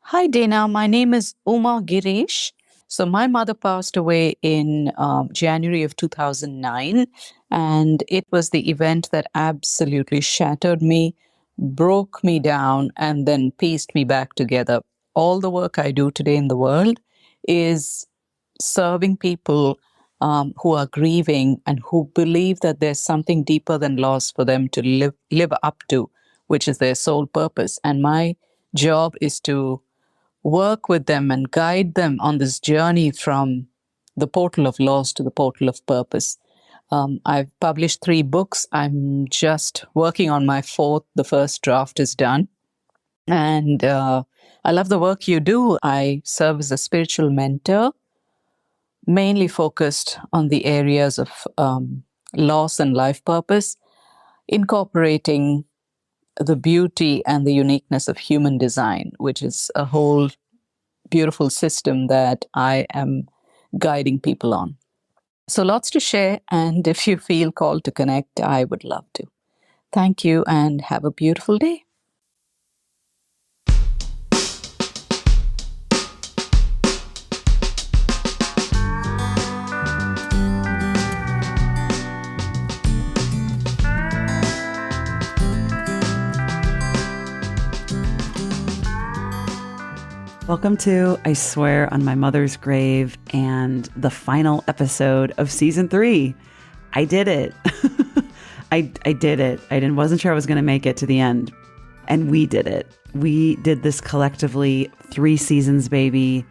Hi, Dana. My name is Uma Girish. So, my mother passed away in January of 2009, and it was the event that absolutely shattered me, broke me down, and then pieced me back together. All the work I do today in the world is serving people who are grieving and who believe that there's something deeper than loss for them to live up to, which is their sole purpose. And my job is to work with them and guide them on this journey from the portal of loss to the portal of purpose. I've published 3 books. I'm just working on my 4th. The first draft is done. And I love the work you do. I serve as a spiritual mentor, mainly focused on the areas of loss and life purpose, incorporating the beauty and the uniqueness of human design, which is a whole beautiful system that I am guiding people on. So lots to share. And if you feel called to connect, I would love to. Thank you and have a beautiful day. Welcome to I Swear on My Mother's Grave and the final episode of season 3. I did it. I did it. Wasn't sure I was going to make it to the end. And we did it. We did this collectively, 3 seasons, baby.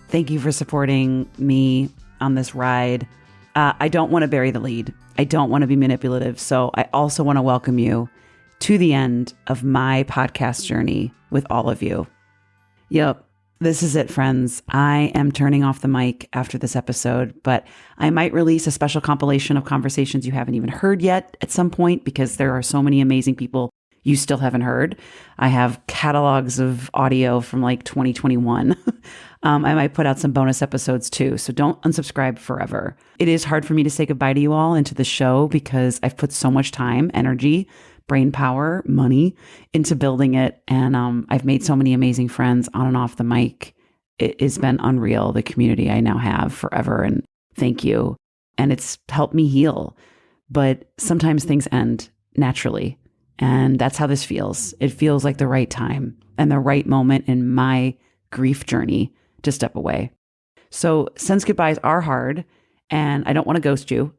Thank you for supporting me on this ride. I don't want to bury the lead. I don't want to be manipulative. So I also want to welcome you to the end of my podcast journey with all of you. Yep. This is it, friends. I am turning off the mic after this episode, but I might release a special compilation of conversations you haven't even heard yet at some point because there are so many amazing people you still haven't heard. I have catalogs of audio from like 2021. I might put out some bonus episodes too, so don't unsubscribe forever. It is hard for me to say goodbye to you all and to the show because I've put so much time, energy, brain power, money into building it. And I've made so many amazing friends on and off the mic. It has been unreal, the community I now have forever. And thank you. And it's helped me heal. But sometimes things end naturally. And that's how this feels. It feels like the right time and the right moment in my grief journey to step away. So since goodbyes are hard and I don't want to ghost you,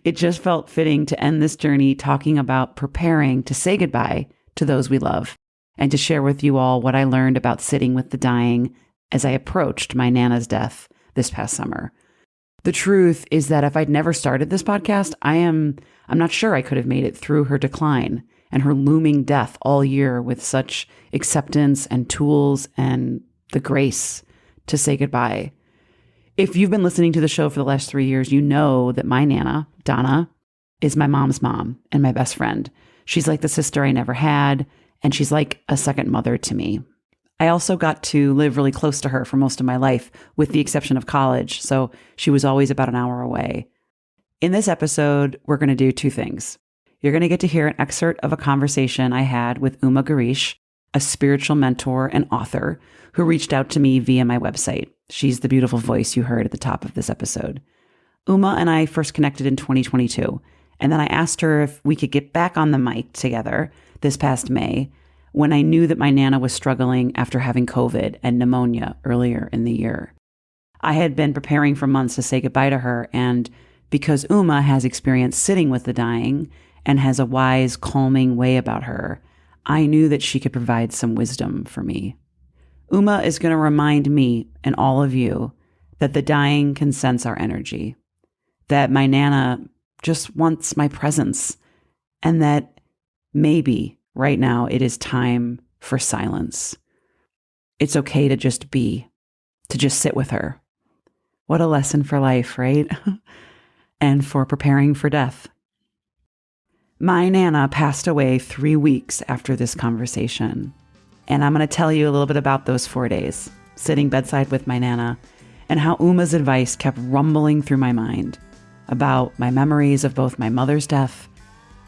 it just felt fitting to end this journey talking about preparing to say goodbye to those we love and to share with you all what I learned about sitting with the dying as I approached my Nana's death this past summer. The truth is that if I'd never started this podcast, I'm not sure I could have made it through her decline and her looming death all year with such acceptance and tools and the grace to say goodbye. If you've been listening to the show for the last 3 years, you know that my Nana, Donna, is my mom's mom and my best friend. She's like the sister I never had, and she's like a second mother to me. I also got to live really close to her for most of my life, with the exception of college, so she was always about an hour away. In this episode, we're going to do 2 things. You're going to get to hear an excerpt of a conversation I had with Uma Girish, a spiritual mentor and author who reached out to me via my website. She's the beautiful voice you heard at the top of this episode. Uma and I first connected in 2022, and then I asked her if we could get back on the mic together this past May when I knew that my Nana was struggling after having COVID and pneumonia earlier in the year. I had been preparing for months to say goodbye to her, and because Uma has experience sitting with the dying and has a wise, calming way about her, I knew that she could provide some wisdom for me. Uma is going to remind me and all of you that the dying can sense our energy, that my Nana just wants my presence, and that maybe right now it is time for silence. It's okay to just be, to just sit with her. What a lesson for life, right? And for preparing for death. My Nana passed away 3 weeks after this conversation. And I'm going to tell you a little bit about those 4 days, sitting bedside with my Nana, and how Uma's advice kept rumbling through my mind about my memories of both my mother's death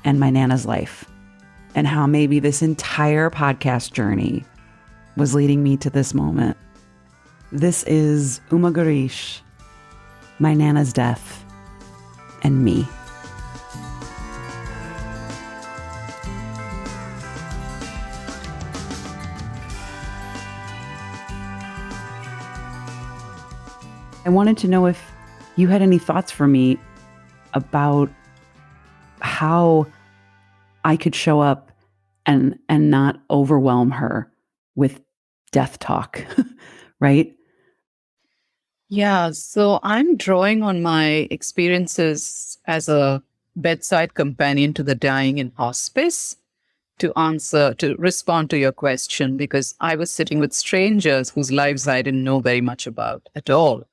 and my Nana's life, and how maybe this entire podcast journey was leading me to this moment. This is Uma Girish, My Nana's Death, and Me. I wanted to know if you had any thoughts for me about how I could show up and not overwhelm her with death talk, right? Yeah, so I'm drawing on my experiences as a bedside companion to the dying in hospice to respond to your question, because I was sitting with strangers whose lives I didn't know very much about at all.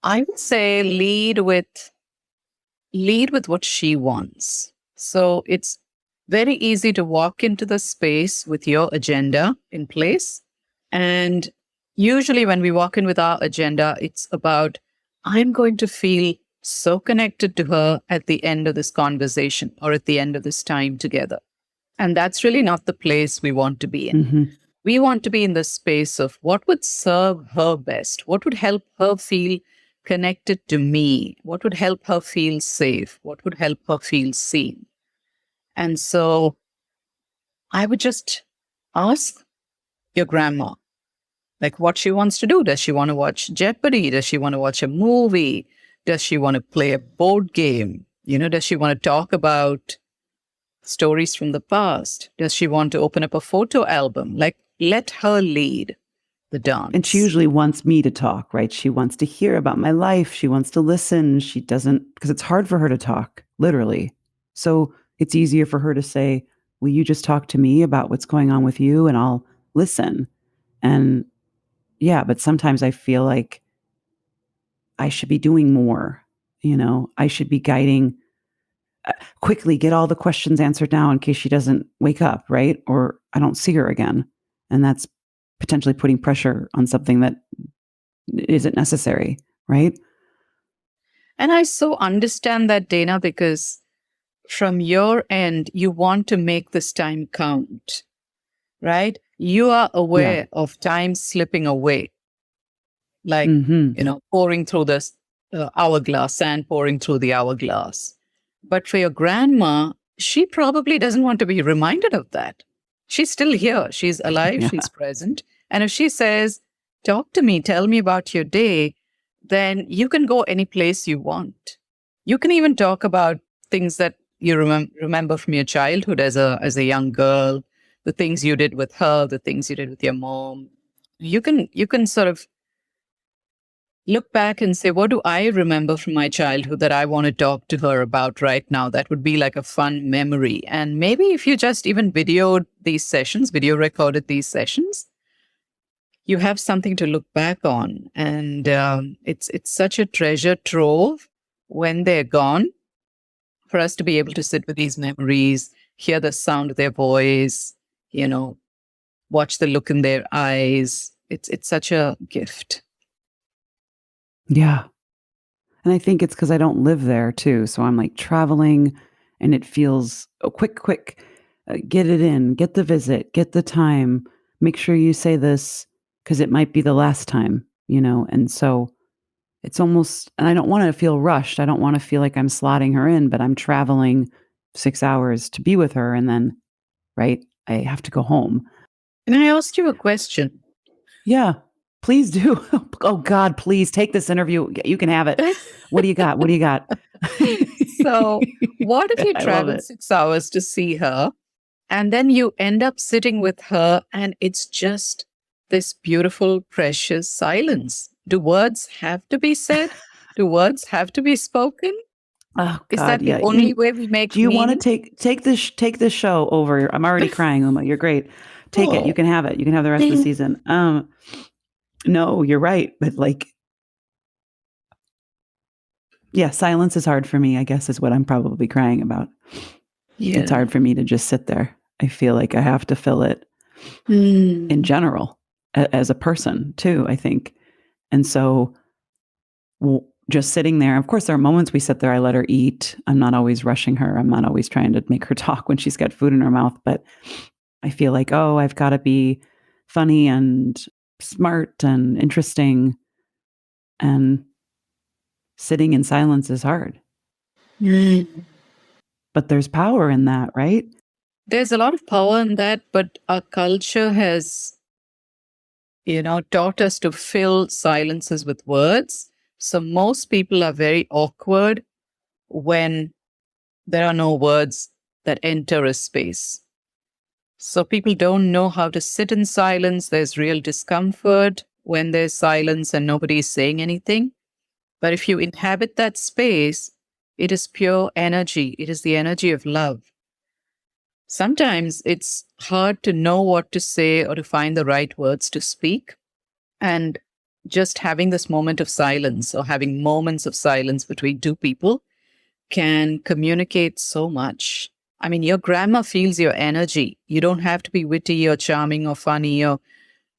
I would say lead with what she wants. So it's very easy to walk into the space with your agenda in place. And usually when we walk in with our agenda, it's about, I'm going to feel so connected to her at the end of this conversation or at the end of this time together. And that's really not the place we want to be in. Mm-hmm. We want to be in the space of what would serve her best, what would help her feel connected to me, what would help her feel safe, what would help her feel seen. And so I would just ask your grandma, like, what she wants to do. Does she want to watch Jeopardy? Does she want to watch a movie? Does she want to play a board game? Does she want to talk about stories from the past? Does she want to open up a photo album? Like, let her lead the dance. And she usually wants me to talk, right? She wants to hear about my life. She wants to listen. She doesn't, because it's hard for her to talk, literally. So it's easier for her to say, will you just talk to me about what's going on with you and I'll listen. And yeah, but sometimes I feel like I should be doing more. I should be guiding, quickly get all the questions answered now in case she doesn't wake up, right? Or I don't see her again. And that's potentially putting pressure on something that isn't necessary, right? And I so understand that, Dana, because from your end, you want to make this time count, right? You are aware of time slipping away, like, pouring through the hourglass, sand pouring through the hourglass. But for your grandma, she probably doesn't want to be reminded of that. She's still here. She's alive. Yeah. She's present. And if she says, talk to me, tell me about your day, then you can go any place you want. You can even talk about things that you remember from your childhood as a young girl, the things you did with her, the things you did with your mom. You can sort of look back and say, what do I remember from my childhood that I want to talk to her about right now? That would be like a fun memory. And maybe if you just even video recorded these sessions, you have something to look back on. And it's such a treasure trove when they're gone, for us to be able to sit with these memories, hear the sound of their voice, watch the look in their eyes. It's such a gift. Yeah. And I think it's because I don't live there too. So I'm like traveling and it feels quick, get it in, get the visit, get the time, make sure you say this because it might be the last time, and so it's almost, and I don't want to feel rushed. I don't want to feel like I'm slotting her in, but I'm traveling 6 hours to be with her. And then, right, I have to go home. Can I ask you a question? Yeah. Please do. Oh God, please take this interview. You can have it. What do you got? So what if you travel 6 hours to see her and then you end up sitting with her and it's just this beautiful, precious silence? Do words have to be said? Do words have to be spoken? Oh God, is that the only way we make Do you want to take this show over? I'm already crying, Uma. You're great. Take it. You can have it. You can have the rest of the season. No, you're right. But silence is hard for me, I guess, is what I'm probably crying about. Yeah. It's hard for me to just sit there. I feel like I have to fill it in general as a person too, I think. And so just sitting there, of course, there are moments we sit there, I let her eat. I'm not always rushing her. I'm not always trying to make her talk when she's got food in her mouth, but I feel like, I've got to be funny and smart and interesting. And sitting in silence is hard. But there's power in that, right? There's a lot of power in that, but our culture has, taught us to fill silences with words. So most people are very awkward when there are no words that enter a space. So people don't know how to sit in silence. There's real discomfort when there's silence and nobody is saying anything. But if you inhabit that space, it is pure energy. It is the energy of love. Sometimes it's hard to know what to say or to find the right words to speak. And just having this moment of silence or having moments of silence between two people can communicate so much. I mean, your grandma feels your energy. You don't have to be witty or charming or funny or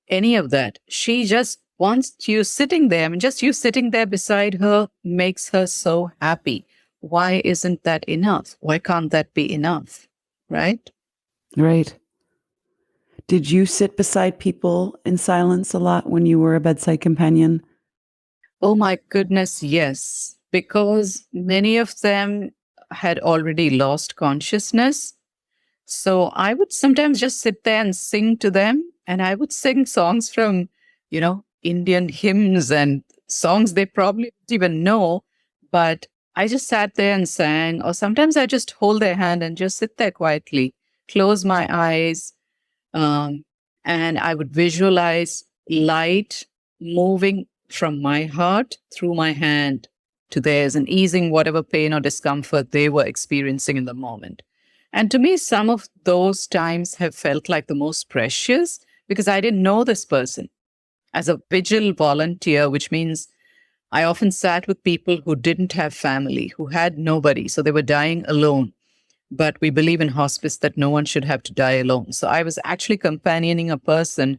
any of that. She just wants you sitting there. I mean, just you sitting there beside her makes her so happy. Why isn't that enough? Why can't that be enough? Right? Right. Did you sit beside people in silence a lot when you were a bedside companion? Oh my goodness, yes. Because many of them had already lost consciousness. So I would sometimes just sit there and sing to them. And I would sing songs from, Indian hymns and songs they probably don't even know. But I just sat there and sang. Or sometimes I just hold their hand and just sit there quietly, close my eyes. Um, and I would visualize light moving from my heart through my hand to theirs and easing whatever pain or discomfort they were experiencing in the moment. And to me, some of those times have felt like the most precious because I didn't know this person. As a vigil volunteer, which means I often sat with people who didn't have family, who had nobody, so they were dying alone. But we believe in hospice that no one should have to die alone. So I was actually companioning a person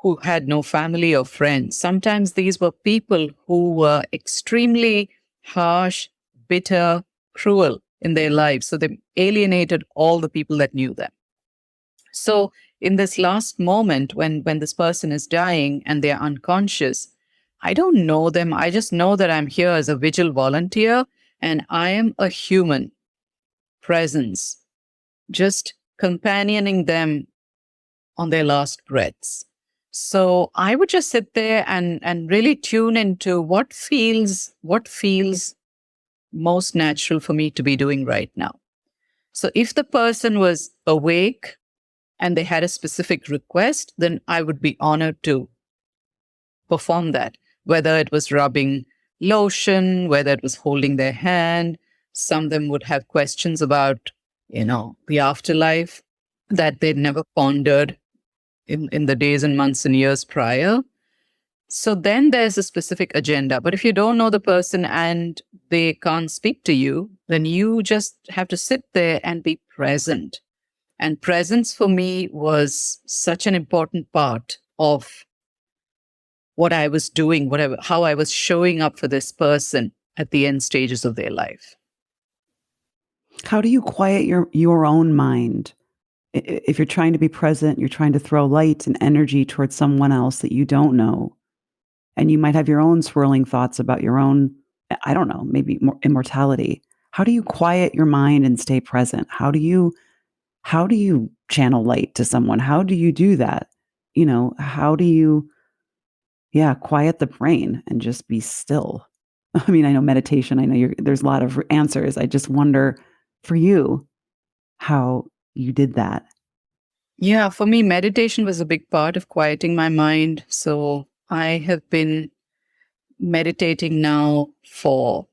who had no family or friends. Sometimes these were people who were extremely harsh, bitter, cruel in their lives. So they alienated all the people that knew them. So in this last moment, when this person is dying and they're unconscious, I don't know them. I just know that I'm here as a vigil volunteer and I am a human presence, just companioning them on their last breaths. So I would just sit there and really tune into what feels most natural for me to be doing right now. So if the person was awake and they had a specific request, then I would be honored to perform that, whether it was rubbing lotion, whether it was holding their hand. Some of them would have questions about, the afterlife that they'd never pondered in the days and months and years prior. So then there's a specific agenda. But if you don't know the person and they can't speak to you, then you just have to sit there and be present. And presence for me was such an important part of what I was doing, how I was showing up for this person at the end stages of their life. How do you quiet your own mind? If you're trying to be present, you're trying to throw light and energy towards someone else that you don't know. And you might have your own swirling thoughts about your own, I don't know, maybe more immortality. How do you quiet your mind and stay present? How do you channel light to someone? How do you do that? How do you, quiet the brain and just be still? I mean, I know meditation, I know there's a lot of answers. I just wonder for you how you did that. Yeah, for me, meditation was a big part of quieting my mind. So I have been meditating now for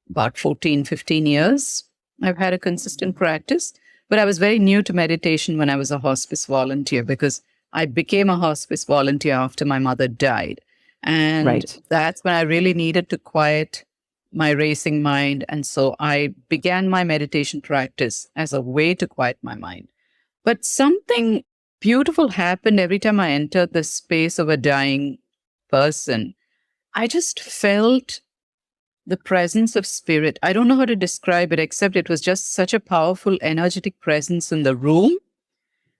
about 14, 15 years. I've had a consistent practice, but I was very new to meditation when I was a hospice volunteer because I became a hospice volunteer after my mother died. And Right. that's when I really needed to quiet my racing mind. And so I began my meditation practice as a way to quiet my mind. But something beautiful happened every time I entered the space of a dying person. I just felt the presence of spirit. I don't know how to describe it, except it was just such a powerful, energetic presence in the room.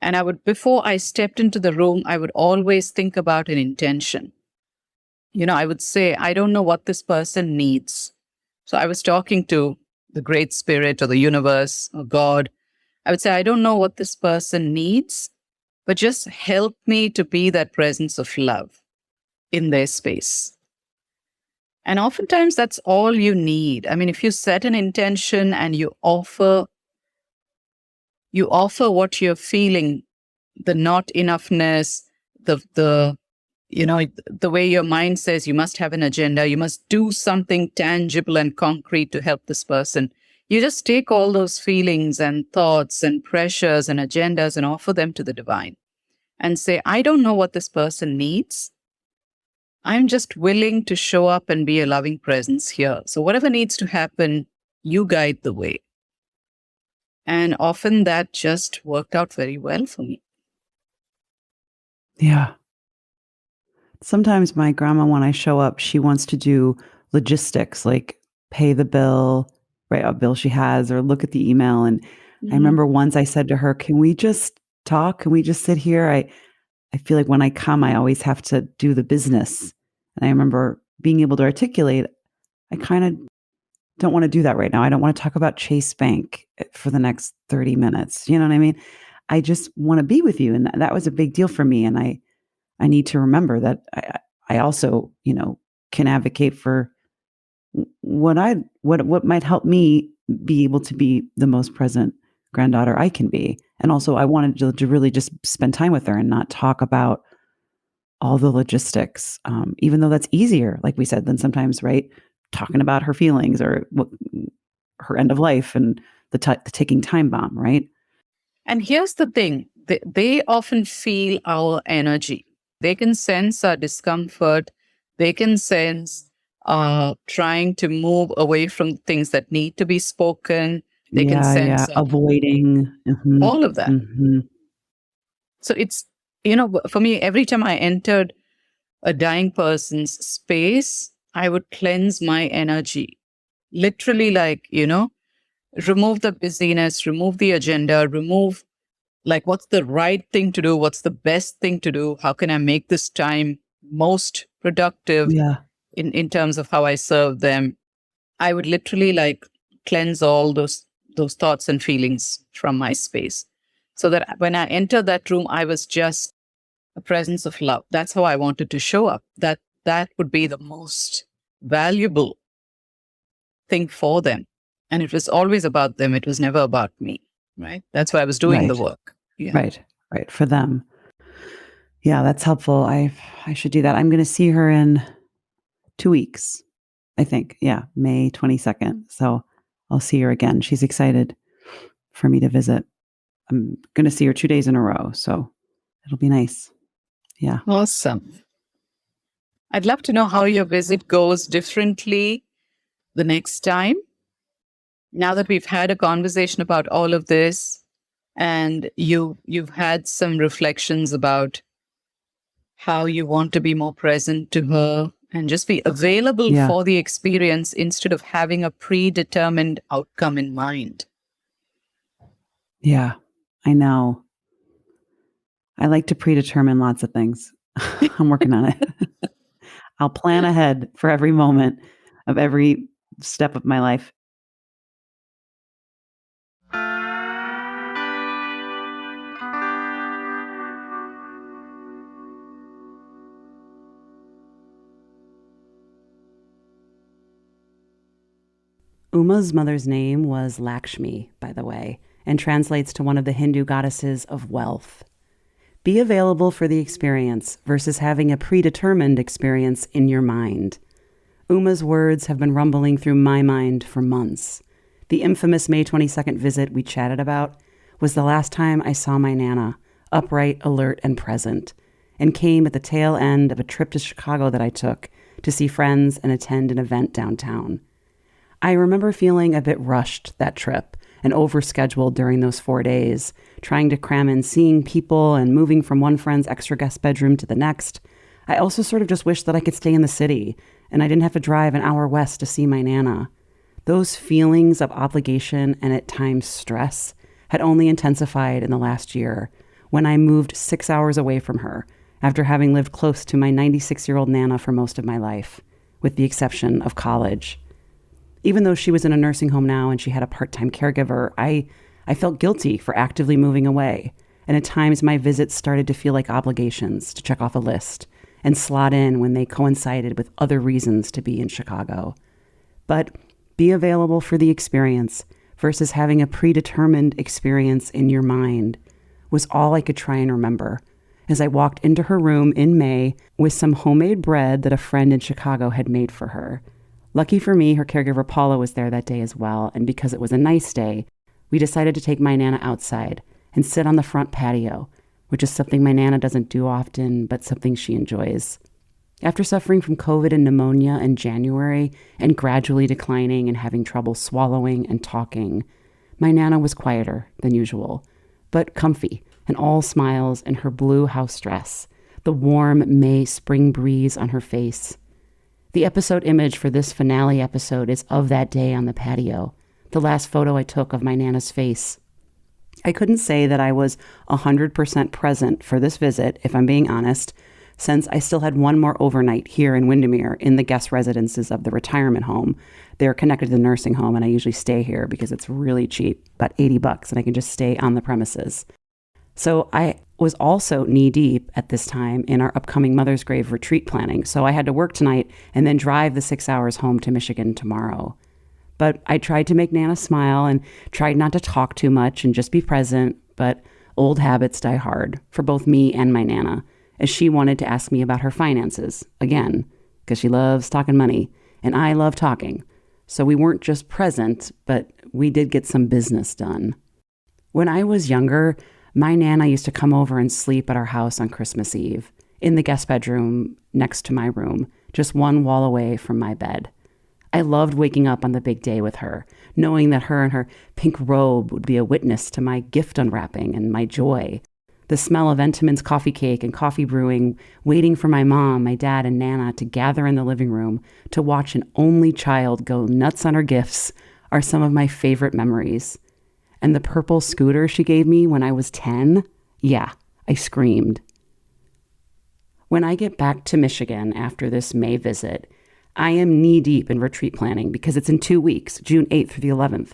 And before I stepped into the room, I would always think about an intention. I would say, I don't know what this person needs. So I was talking to the great spirit or the universe or God. I would say, I don't know what this person needs, but just help me to be that presence of love in their space. And oftentimes that's all you need. I mean, if you set an intention and you offer what you're feeling, the not enoughness, the way your mind says you must have an agenda, you must do something tangible and concrete to help this person. You just take all those feelings and thoughts and pressures and agendas and offer them to the divine and say, I don't know what this person needs. I'm just willing to show up and be a loving presence here. So whatever needs to happen, you guide the way. And often that just worked out very well for me. Yeah. Sometimes my grandma, when I show up, she wants to do logistics, like pay the bill, right? A bill she has, or look at the email. And I remember once I said to her, can we just talk? Can we just sit here? I feel like when I come, I always have to do the business. And I remember being able to articulate, I kind of don't want to do that right now. I don't want to talk about Chase Bank for the next 30 minutes. You know what I mean? I just want to be with you. And that was a big deal for me. And I need to remember that I also, can advocate for what might help me be able to be the most present granddaughter I can be. And also I wanted to really just spend time with her and not talk about all the logistics, even though that's easier, like we said, than sometimes, right? Talking about her feelings or her end of life and the ticking time bomb, right? And here's the thing. They often feel our energy. They can sense our discomfort. They can sense trying to move away from things that need to be spoken. They can sense avoiding all of that. Mm-hmm. So it's, for me, every time I entered a dying person's space, I would cleanse my energy. Literally, remove the busyness, remove the agenda, remove what's the right thing to do? What's the best thing to do? How can I make this time most productive in terms of how I serve them? I would literally cleanse all those thoughts and feelings from my space so that when I entered that room, I was just a presence of love. That's how I wanted to show up. That would be the most valuable thing for them. And it was always about them. It was never about me. Right. That's why I was doing the work. Yeah. Right. For them. Yeah, that's helpful. I should do that. I'm going to see her in 2 weeks, I think. Yeah. May 22nd. So I'll see her again. She's excited for me to visit. I'm going to see her 2 days in a row. So it'll be nice. Yeah. Awesome. I'd love to know how your visit goes differently the next time. Now that we've had a conversation about all of this and you've had some reflections about how you want to be more present to her and just be available for the experience instead of having a predetermined outcome in mind. Yeah, I know. I like to predetermine lots of things. I'm working on it. I'll plan ahead for every moment of every step of my life. Uma's mother's name was Lakshmi, by the way, and translates to one of the Hindu goddesses of wealth. Be available for the experience versus having a predetermined experience in your mind. Uma's words have been rumbling through my mind for months. The infamous May 22nd visit we chatted about was the last time I saw my Nana, upright, alert, and present, and came at the tail end of a trip to Chicago that I took to see friends and attend an event downtown. I remember feeling a bit rushed that trip and overscheduled during those 4 days, trying to cram in seeing people and moving from one friend's extra guest bedroom to the next. I also sort of just wished that I could stay in the city and I didn't have to drive an hour west to see my Nana. Those feelings of obligation and at times stress had only intensified in the last year when I moved 6 hours away from her after having lived close to my 96-year-old Nana for most of my life, with the exception of college. Even though she was in a nursing home now and she had a part-time caregiver, I felt guilty for actively moving away. And at times my visits started to feel like obligations to check off a list and slot in when they coincided with other reasons to be in Chicago. But be available for the experience versus having a predetermined experience in your mind was all I could try and remember as I walked into her room in May with some homemade bread that a friend in Chicago had made for her. Lucky for me, her caregiver Paula was there that day as well, and because it was a nice day, we decided to take my Nana outside and sit on the front patio, which is something my Nana doesn't do often, but something she enjoys. After suffering from COVID and pneumonia in January and gradually declining and having trouble swallowing and talking, my Nana was quieter than usual, but comfy and all smiles in her blue house dress, the warm May spring breeze on her face. The episode image for this finale episode is of that day on the patio, the last photo I took of my Nana's face. I couldn't say that I was 100% present for this visit, if I'm being honest, since I still had one more overnight here in Windermere in the guest residences of the retirement home. They're connected to the nursing home, and I usually stay here because it's really cheap, about $80, and I can just stay on the premises. So I was also knee-deep at this time in our upcoming Mother's Grave retreat planning, so I had to work tonight and then drive the 6 hours home to Michigan tomorrow. But I tried to make Nana smile and tried not to talk too much and just be present, but old habits die hard for both me and my Nana, as she wanted to ask me about her finances, again, because she loves talking money, and I love talking. So we weren't just present, but we did get some business done. When I was younger, my Nana used to come over and sleep at our house on Christmas Eve, in the guest bedroom next to my room, just one wall away from my bed. I loved waking up on the big day with her, knowing that her and her pink robe would be a witness to my gift unwrapping and my joy. The smell of Entenmann's coffee cake and coffee brewing, waiting for my mom, my dad, and Nana to gather in the living room to watch an only child go nuts on her gifts are some of my favorite memories. And the purple scooter she gave me when I was 10, yeah, I screamed. When I get back to Michigan after this May visit, I am knee-deep in retreat planning because it's in 2 weeks, June 8th through the 11th.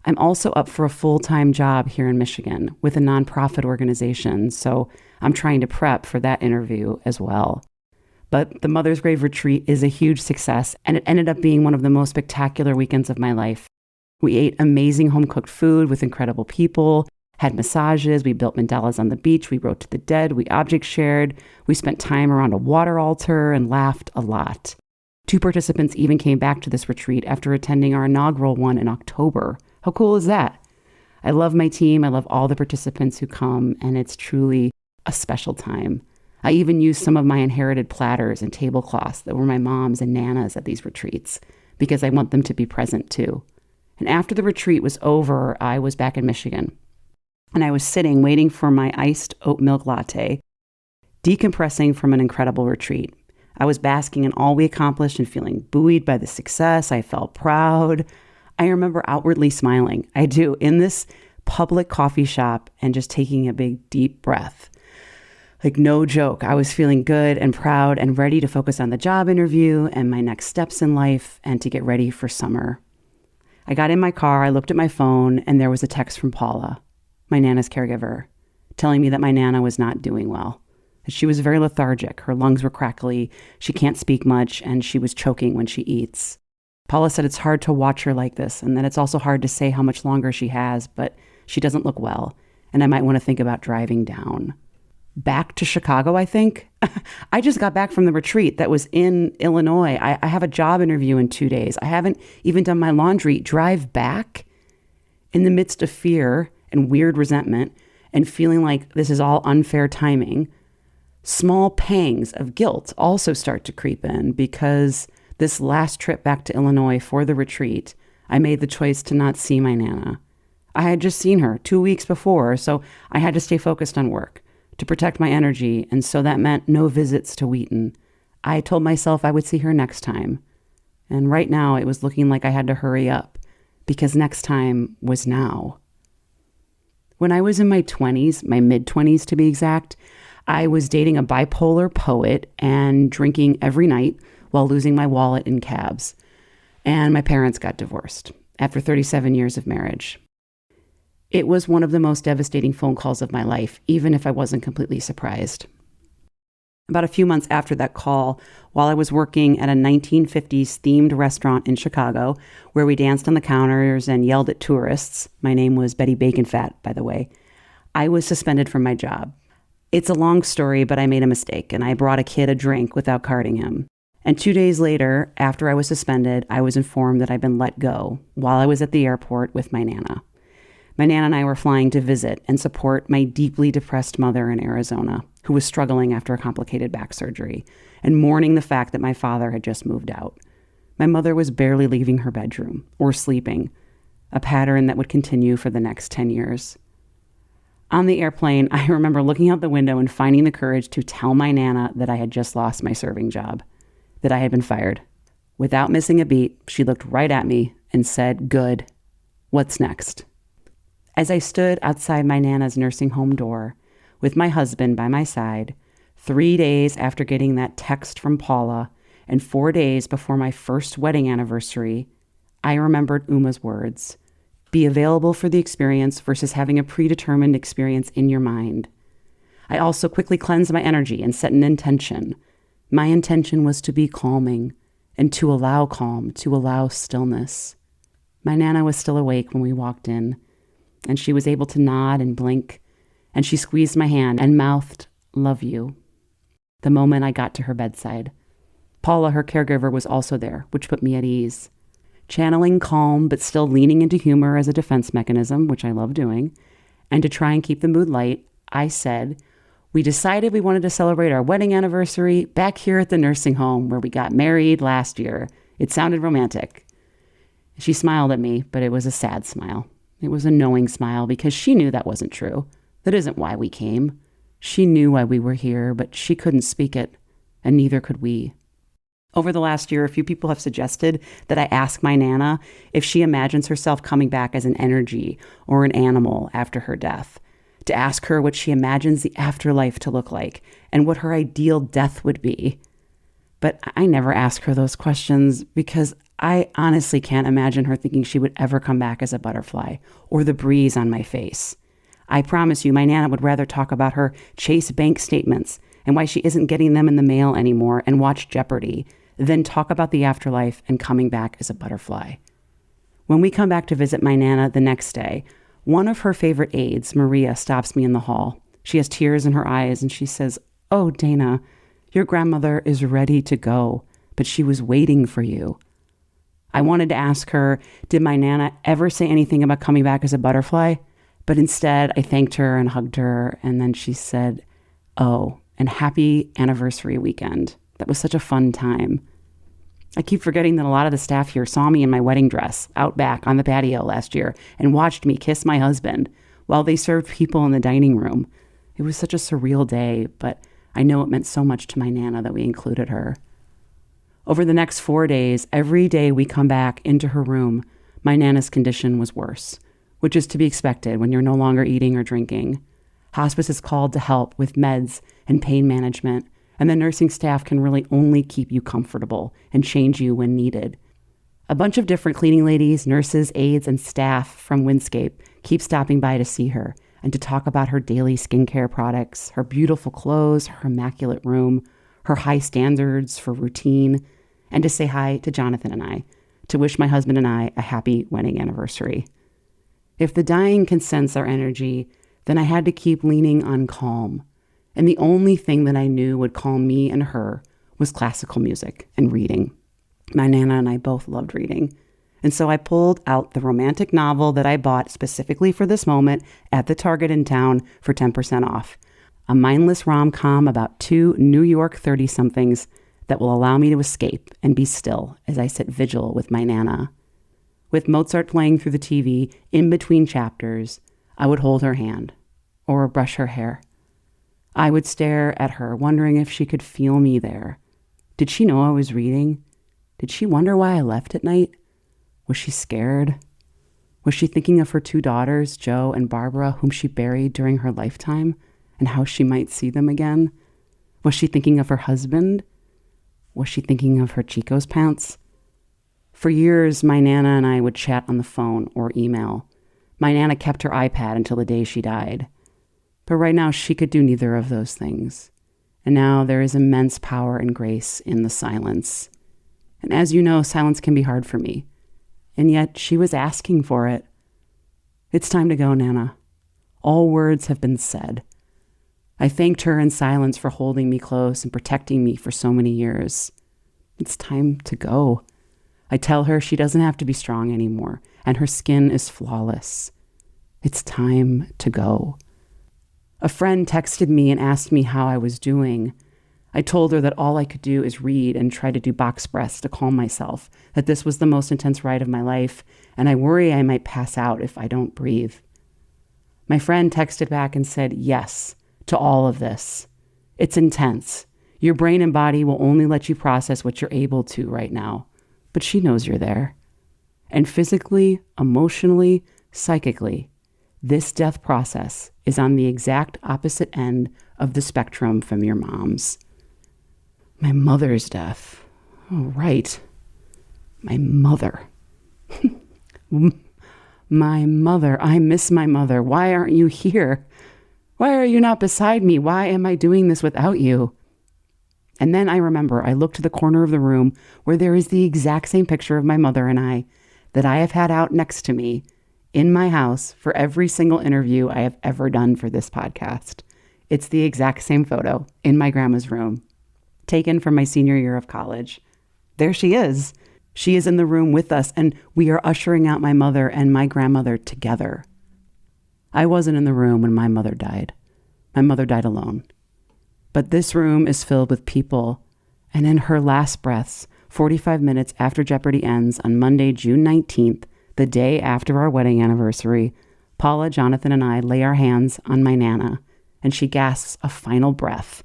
I'm also up for a full-time job here in Michigan with a nonprofit organization, so I'm trying to prep for that interview as well. But the Mother's Grave retreat is a huge success, and it ended up being one of the most spectacular weekends of my life. We ate amazing home-cooked food with incredible people, had massages, we built mandalas on the beach, we wrote to the dead, we object shared, we spent time around a water altar and laughed a lot. 2 participants even came back to this retreat after attending our inaugural one in October. How cool is that? I love my team, I love all the participants who come, and it's truly a special time. I even used some of my inherited platters and tablecloths that were my mom's and Nana's at these retreats because I want them to be present too. And after the retreat was over, I was back in Michigan. And I was sitting waiting for my iced oat milk latte, decompressing from an incredible retreat. I was basking in all we accomplished and feeling buoyed by the success. I felt proud. I remember outwardly smiling. I do, in this public coffee shop and just taking a big deep breath. Like, no joke, I was feeling good and proud and ready to focus on the job interview and my next steps in life and to get ready for summer. I got in my car, I looked at my phone, and there was a text from Paula, my Nana's caregiver, telling me that my Nana was not doing well. She was very lethargic, her lungs were crackly, she can't speak much, and she was choking when she eats. Paula said it's hard to watch her like this, and that it's also hard to say how much longer she has, but she doesn't look well, and I might want to think about driving down. Back to Chicago, I think. I just got back from the retreat that was in Illinois. I have a job interview in 2 days. I haven't even done my laundry. Drive back in the midst of fear and weird resentment and feeling like this is all unfair timing. Small pangs of guilt also start to creep in because this last trip back to Illinois for the retreat, I made the choice to not see my Nana. I had just seen her 2 weeks before, so I had to stay focused on work to protect my energy, and so that meant no visits to Wheaton. I told myself I would see her next time, and right now it was looking like I had to hurry up, because next time was now. When I was in my 20s, my mid-20s to be exact, I was dating a bipolar poet and drinking every night while losing my wallet in cabs. And my parents got divorced after 37 years of marriage. It was one of the most devastating phone calls of my life, even if I wasn't completely surprised. About a few months after that call, while I was working at a 1950s themed restaurant in Chicago, where we danced on the counters and yelled at tourists — my name was Betty Baconfat, by the way — I was suspended from my job. It's a long story, but I made a mistake, and I brought a kid a drink without carding him. And 2 days later, after I was suspended, I was informed that I'd been let go while I was at the airport with my Nana. My Nana and I were flying to visit and support my deeply depressed mother in Arizona, who was struggling after a complicated back surgery and mourning the fact that my father had just moved out. My mother was barely leaving her bedroom or sleeping, a pattern that would continue for the next 10 years. On the airplane, I remember looking out the window and finding the courage to tell my Nana that I had just lost my serving job, that I had been fired. Without missing a beat, she looked right at me and said, "Good. What's next?" As I stood outside my Nana's nursing home door with my husband by my side, 3 days after getting that text from Paula and 4 days before my first wedding anniversary, I remembered Uma's words: be available for the experience versus having a predetermined experience in your mind. I also quickly cleansed my energy and set an intention. My intention was to be calming and to allow calm, to allow stillness. My Nana was still awake when we walked in, and she was able to nod and blink, and she squeezed my hand and mouthed, "Love you," the moment I got to her bedside. Paula, her caregiver, was also there, which put me at ease. Channeling calm, but still leaning into humor as a defense mechanism, which I love doing, and to try and keep the mood light, I said, "We decided we wanted to celebrate our wedding anniversary back here at the nursing home where we got married last year. It sounded romantic." She smiled at me, but it was a sad smile. It was a knowing smile because she knew that wasn't true. That isn't why we came. She knew why we were here, but she couldn't speak it, and neither could we. Over the last year, a few people have suggested that I ask my Nana if she imagines herself coming back as an energy or an animal after her death, to ask her what she imagines the afterlife to look like and what her ideal death would be. But I never ask her those questions because I honestly can't imagine her thinking she would ever come back as a butterfly or the breeze on my face. I promise you, my Nana would rather talk about her Chase bank statements and why she isn't getting them in the mail anymore and watch Jeopardy than talk about the afterlife and coming back as a butterfly. When we come back to visit my Nana the next day, one of her favorite aides, Maria, stops me in the hall. She has tears in her eyes and she says, "Oh, Dana, your grandmother is ready to go, but she was waiting for you." I wanted to ask her, did my Nana ever say anything about coming back as a butterfly? But instead, I thanked her and hugged her, and then she said, "Oh, and happy anniversary weekend. That was such a fun time." I keep forgetting that a lot of the staff here saw me in my wedding dress out back on the patio last year and watched me kiss my husband while they served people in the dining room. It was such a surreal day, but I know it meant so much to my Nana that we included her. Over the next 4 days, every day we come back into her room, my Nana's condition was worse, which is to be expected when you're no longer eating or drinking. Hospice is called to help with meds and pain management, and the nursing staff can really only keep you comfortable and change you when needed. A bunch of different cleaning ladies, nurses, aides, and staff from Windscape keep stopping by to see her and to talk about her daily skincare products, her beautiful clothes, her immaculate room, her high standards for routine, and to say hi to Jonathan and I, to wish my husband and I a happy wedding anniversary. If the dying can sense our energy, then I had to keep leaning on calm. And the only thing that I knew would calm me and her was classical music and reading. My Nana and I both loved reading. And so I pulled out the romantic novel that I bought specifically for this moment at the Target in town for 10% off. A mindless rom-com about two New York 30-somethings that will allow me to escape and be still as I sit vigil with my Nana. With Mozart playing through the TV in between chapters, I would hold her hand or brush her hair. I would stare at her, wondering if she could feel me there. Did she know I was reading? Did she wonder why I left at night? Was she scared? Was she thinking of her two daughters, Jo and Barbara, whom she buried during her lifetime, and how she might see them again? Was she thinking of her husband? Was she thinking of her Chico's pants? For years, my Nana and I would chat on the phone or email. My Nana kept her iPad until the day she died. But right now, she could do neither of those things. And now there is immense power and grace in the silence. And as you know, silence can be hard for me. And yet she was asking for it. It's time to go, Nana. All words have been said. I thanked her in silence for holding me close and protecting me for so many years. It's time to go. I tell her she doesn't have to be strong anymore, and her skin is flawless. It's time to go. A friend texted me and asked me how I was doing. I told her that all I could do is read and try to do box breaths to calm myself, that this was the most intense ride of my life, and I worry I might pass out if I don't breathe. My friend texted back and said yes to all of this. It's intense. Your brain and body will only let you process what you're able to right now, but she knows you're there. And physically, emotionally, psychically, this death process is on the exact opposite end of the spectrum from your mom's. My mother's death. Oh, right. My mother. My mother. I miss my mother. Why aren't you here? Why are you not beside me? Why am I doing this without you? And then I remember I looked to the corner of the room where there is the exact same picture of my mother and I that I have had out next to me in my house for every single interview I have ever done for this podcast. It's the exact same photo in my grandma's room, taken from my senior year of college. There she is. She is in the room with us, and we are ushering out my mother and my grandmother together. I wasn't in the room when my mother died. My mother died alone. But this room is filled with people, and in her last breaths, 45 minutes after Jeopardy ends on Monday, June 19th, the day after our wedding anniversary, Paula, Jonathan, and I lay our hands on my Nana, and she gasps a final breath.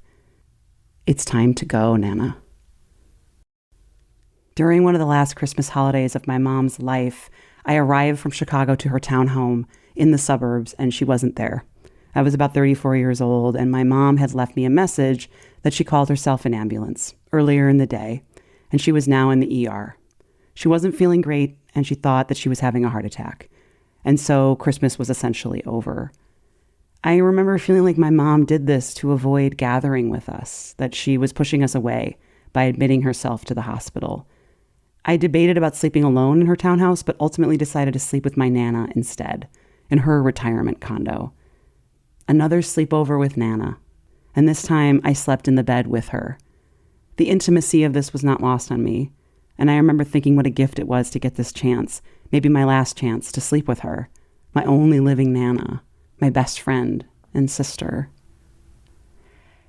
It's time to go, Nana. During one of the last Christmas holidays of my mom's life, I arrived from Chicago to her townhome in the suburbs, and she wasn't there. I was about 34 years old, and my mom had left me a message that she called herself an ambulance earlier in the day, and she was now in the ER. She wasn't feeling great, and she thought that she was having a heart attack. And so Christmas was essentially over. I remember feeling like my mom did this to avoid gathering with us, that she was pushing us away by admitting herself to the hospital. I debated about sleeping alone in her townhouse, but ultimately decided to sleep with my Nana instead, in her retirement condo. Another sleepover with Nana, and this time I slept in the bed with her. The intimacy of this was not lost on me, and I remember thinking what a gift it was to get this chance, maybe my last chance, to sleep with her, my only living Nana, my best friend and sister.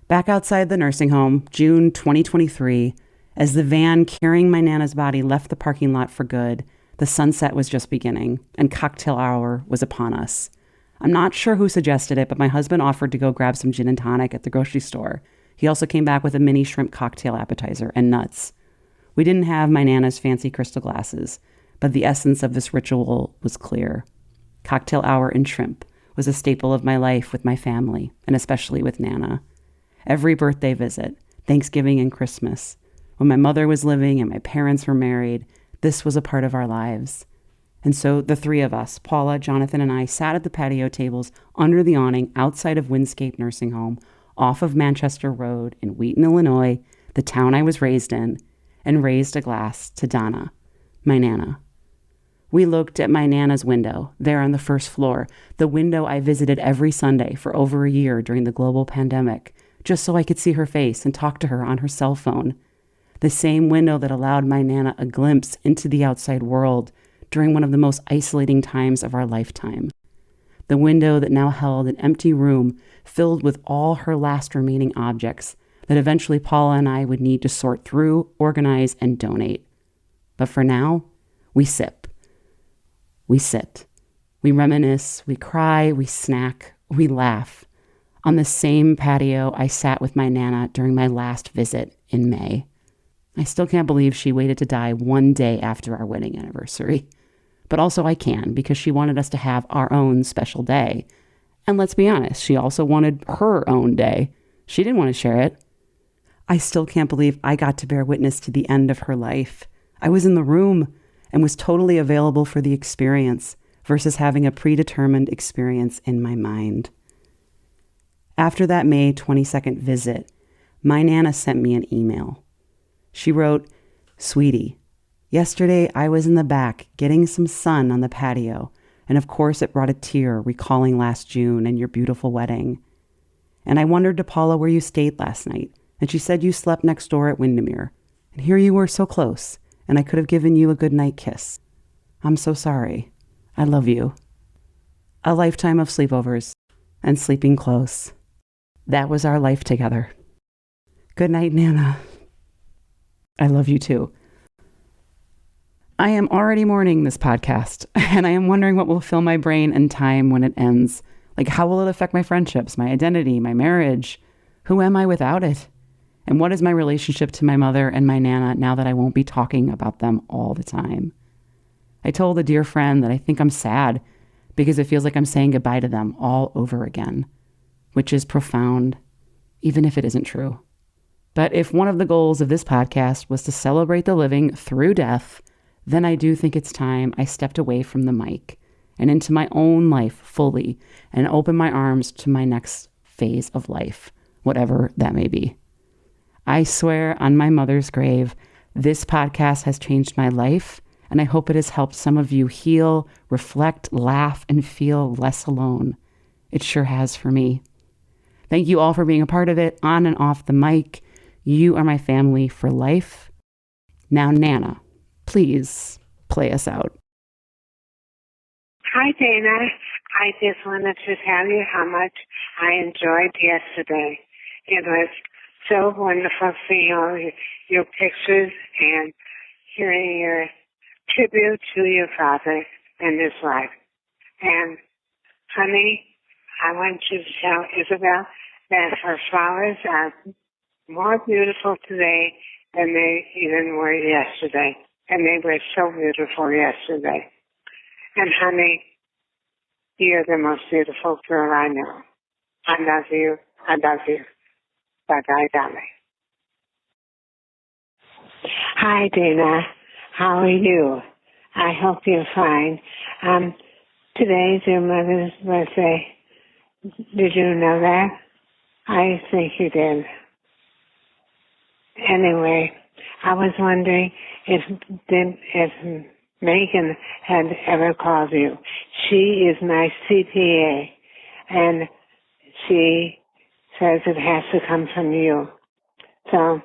Back outside the nursing home, June 2023, as the van carrying my Nana's body left the parking lot for good, the sunset was just beginning, and cocktail hour was upon us. I'm not sure who suggested it, but my husband offered to go grab some gin and tonic at the grocery store. He also came back with a mini shrimp cocktail appetizer and nuts. We didn't have my Nana's fancy crystal glasses, but the essence of this ritual was clear. Cocktail hour and shrimp was a staple of my life with my family, and especially with Nana. Every birthday visit, Thanksgiving and Christmas, when my mother was living and my parents were married, this was a part of our lives. And so the three of us, Paula, Jonathan, and I, sat at the patio tables under the awning outside of Windscape Nursing Home, off of Manchester Road in Wheaton, Illinois, the town I was raised in, and raised a glass to Donna, my Nana. We looked at my Nana's window, there on the first floor, the window I visited every Sunday for over a year during the global pandemic, just so I could see her face and talk to her on her cell phone. The same window that allowed my Nana a glimpse into the outside world during one of the most isolating times of our lifetime. The window that now held an empty room filled with all her last remaining objects that eventually Paula and I would need to sort through, organize, and donate. But for now, we sip. We sit. We reminisce. We cry. We snack. We laugh. On the same patio I sat with my Nana during my last visit in May. I still can't believe she waited to die one day after our wedding anniversary. but also I can because she wanted us to have our own special day. And let's be honest, she also wanted her own day. She didn't want to share it. I still can't believe I got to bear witness to the end of her life. I was in the room and was totally available for the experience versus having a predetermined experience in my mind. After that May 22nd visit, my Nana sent me an email. She wrote, "Sweetie, yesterday I was in the back getting some sun on the patio, and of course it brought a tear recalling last June and your beautiful wedding. And I wondered to Paula where you stayed last night, and she said you slept next door at Windermere. And here you were so close, and I could have given you a good night kiss. I'm so sorry. I love you." A lifetime of sleepovers and sleeping close. That was our life together. Good night, Nana. I love you too. I am already mourning this podcast, and I am wondering what will fill my brain and time when it ends. Like, how will it affect my friendships, my identity, my marriage? Who am I without it? And what is my relationship to my mother and my Nana now that I won't be talking about them all the time? I told a dear friend that I think I'm sad because it feels like I'm saying goodbye to them all over again, which is profound, even if it isn't true. But if one of the goals of this podcast was to celebrate the living through death, then I do think it's time I stepped away from the mic and into my own life fully and open my arms to my next phase of life, whatever that may be. I swear on my mother's grave, this podcast has changed my life, and I hope it has helped some of you heal, reflect, laugh, and feel less alone. It sure has for me. Thank you all for being a part of it, on and off the mic. You are my family for life. Now, Nana, please play us out. Hi, Dana. I just wanted to tell you how much I enjoyed yesterday. It was so wonderful seeing all your pictures and hearing your tribute to your father and his wife. And, honey, I want you to tell Isabel that her flowers are more beautiful today than they even were yesterday. And they were so beautiful yesterday. And honey, you're the most beautiful girl I know. I love you. I love you. Bye-bye, darling. Hi, Dana. How are you? I hope you're fine. Today's your mother's birthday. Did you know that? I think you did. Anyway, I was wondering if Megan had ever called you. She is my CPA, and she says it has to come from you. So,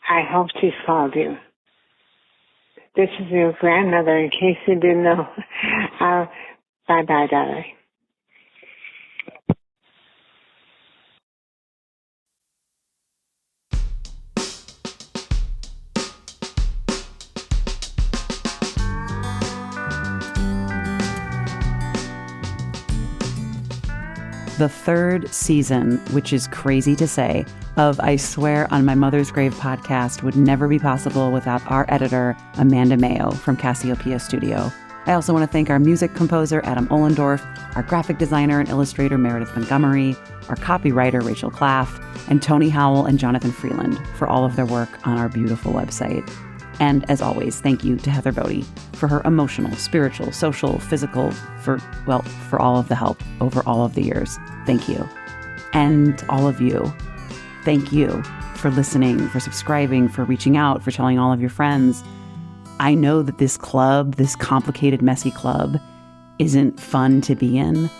I hope she's called you. This is your grandmother, in case you didn't know. Bye-bye, darling. The third season, which is crazy to say, of I Swear on My Mother's Grave podcast would never be possible without our editor, Amanda Mayo from Cassiopeia Studio. I also want to thank our music composer, Adam Ohlendorf, our graphic designer and illustrator, Meredith Montgomery, our copywriter, Rachel Claff, and Tony Howell and Jonathan Freeland for all of their work on our beautiful website. And as always, thank you to Heather Bodie for her emotional, spiritual, social, physical, for all of the help over all of the years. Thank you. And all of you, thank you for listening, for subscribing, for reaching out, for telling all of your friends. I know that this club, this complicated, messy club, isn't fun to be in,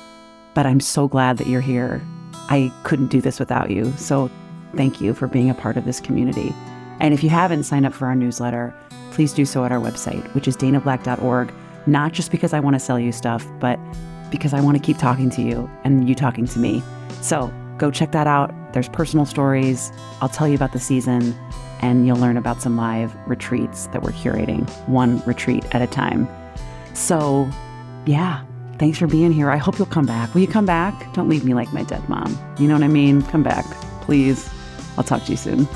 but I'm so glad that you're here. I couldn't do this without you. So thank you for being a part of this community. And if you haven't signed up for our newsletter, please do so at our website, which is danablack.org, not just because I want to sell you stuff, but because I want to keep talking to you and you talking to me. So go check that out. There's personal stories. I'll tell you about the season, and you'll learn about some live retreats that we're curating, one retreat at a time. So yeah, thanks for being here. I hope you'll come back. Will you come back? Don't leave me like my dead mom. You know what I mean? Come back, please. I'll talk to you soon.